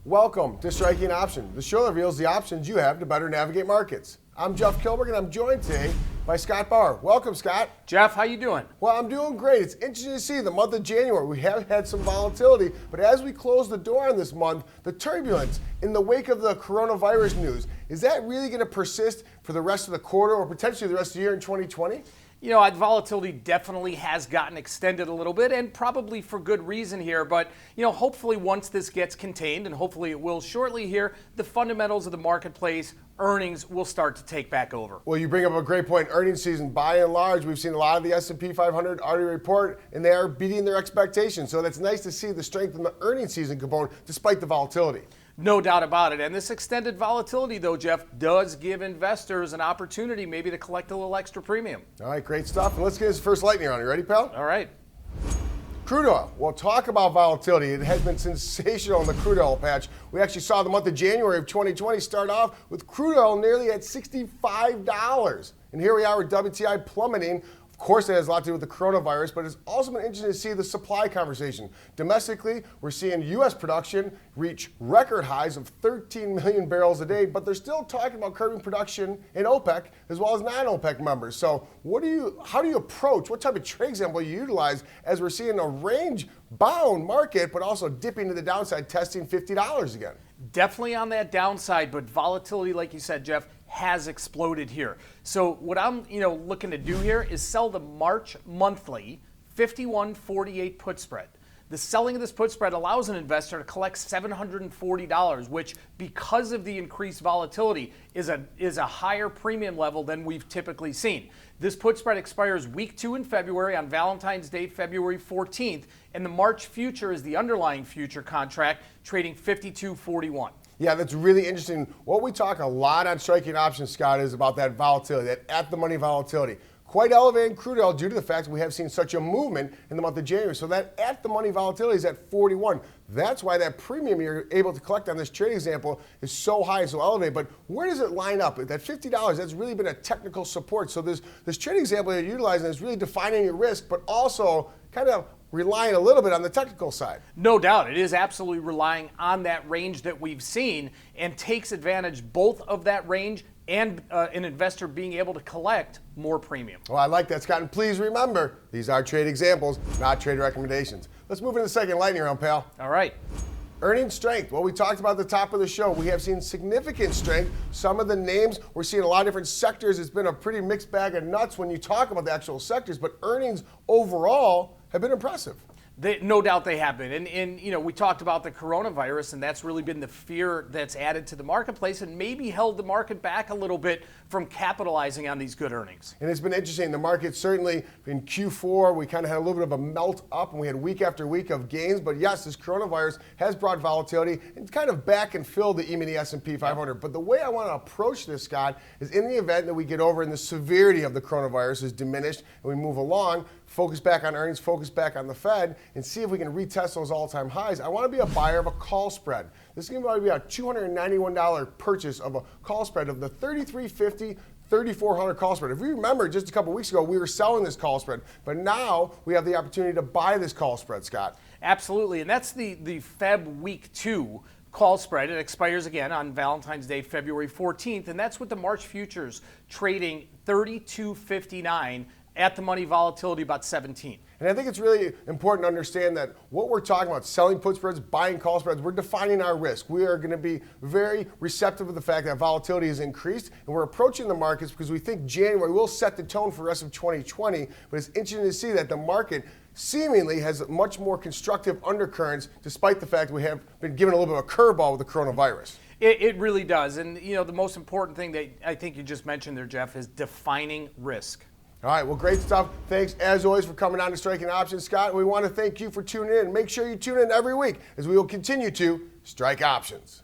Welcome to Striking Options, the show that reveals the options you have to better navigate markets. I'm Jeff Kilberg, and I'm joined today by Scott Bauer. Welcome, Scott. Jeff, how you doing? Well, I'm doing great. It's interesting to see the month of January. We have had some volatility, but as we close the door on this month, the turbulence in the wake of the coronavirus news, is that really going to persist for the rest of the quarter or potentially the rest of the year in 2020? You know, volatility definitely has gotten extended a little bit, and probably for good reason here. But, you know, hopefully once this gets contained, and hopefully it will shortly here, the fundamentals of the marketplace, earnings will start to take back over. Well, you bring up a great point. Earnings season, by and large, we've seen a lot of the S&P 500 already report, and they are beating their expectations. So that's nice to see the strength in the earnings season component despite the volatility. No doubt about it. And this extended volatility, though, Jeff, does give investors an opportunity maybe to collect a little extra premium. All right, great stuff. And let's get this first lightning round. You ready, pal? All right. Crude oil. We'll talk about volatility. It has been sensational in the crude oil patch. We actually saw the month of January of 2020 start off with crude oil nearly at $65. And here we are with WTI plummeting. Of course, it has a lot to do with the coronavirus, but it's also been interesting to see the supply conversation. Domestically, we're seeing U.S. production reach record highs of 13 million barrels a day, but they're still talking about curbing production in OPEC as well as non-OPEC members. So how do you approach, what type of trade example you utilize as we're seeing a range-bound market, but also dipping to the downside, testing $50 again? Definitely on that downside, but volatility, like you said, Jeff, has exploded here. So what I'm looking to do here is sell the March monthly 51.48 put spread. The selling of this put spread allows an investor to collect $740, which, because of the increased volatility, is a higher premium level than we've typically seen. This put spread expires week 2 in February on Valentine's Day, February 14th, and the March future is the underlying future contract, trading 52.41. Yeah, that's really interesting. What we talk a lot on Striking Options, Scott, is about that volatility, that at-the-money volatility. Quite elevated in crude oil due to the fact that we have seen such a movement in the month of January. So that at-the-money volatility is at 41. That's why that premium you're able to collect on this trade example is so high and so elevated. But where does it line up? That $50, that's really been a technical support. So this trade example you're utilizing is really defining your risk, but also kind of relying a little bit on the technical side. No doubt. It is absolutely relying on that range that we've seen and takes advantage both of that range and an investor being able to collect more premium. Well, I like that, Scott. And please remember, these are trade examples, not trade recommendations. Let's move into the second lightning round, pal. All right. Earnings strength. Well, we talked about at the top of the show. We have seen significant strength. Some of the names, we're seeing a lot of different sectors. It's been a pretty mixed bag of nuts when you talk about the actual sectors, but earnings overall have been impressive. No doubt they have been. And we talked about the coronavirus, and that's really been the fear that's added to the marketplace and maybe held the market back a little bit from capitalizing on these good earnings. And it's been interesting. The market certainly in Q4, we kind of had a little bit of a melt up, and we had week after week of gains. But yes, this coronavirus has brought volatility and kind of back and filled the E-mini S&P 500. But the way I want to approach this, Scott, is in the event that we get over and the severity of the coronavirus is diminished and we move along, focus back on earnings, focus back on the Fed, and see if we can retest those all-time highs. I want to be a buyer of a call spread. This is going to be a $291 purchase of a call spread of the 3350, 3400 call spread. If you remember, just a couple weeks ago, we were selling this call spread, but now we have the opportunity to buy this call spread, Scott. Absolutely, and that's the Feb week 2 call spread. It expires again on Valentine's Day, February 14th, and that's with the March futures trading 32.59 at the money volatility about 17. And I think it's really important to understand that what we're talking about, selling put spreads, buying call spreads, we're defining our risk. We are going to be very receptive to the fact that volatility has increased, and we're approaching the markets because we think January will set the tone for the rest of 2020. But it's interesting to see that the market seemingly has much more constructive undercurrents, despite the fact that we have been given a little bit of a curveball with the coronavirus. It really does. And the most important thing that I think you just mentioned there, Jeff, is defining risk. All right, well, great stuff. Thanks, as always, for coming on to Striking Options, Scott. We want to thank you for tuning in. Make sure you tune in every week as we will continue to strike options.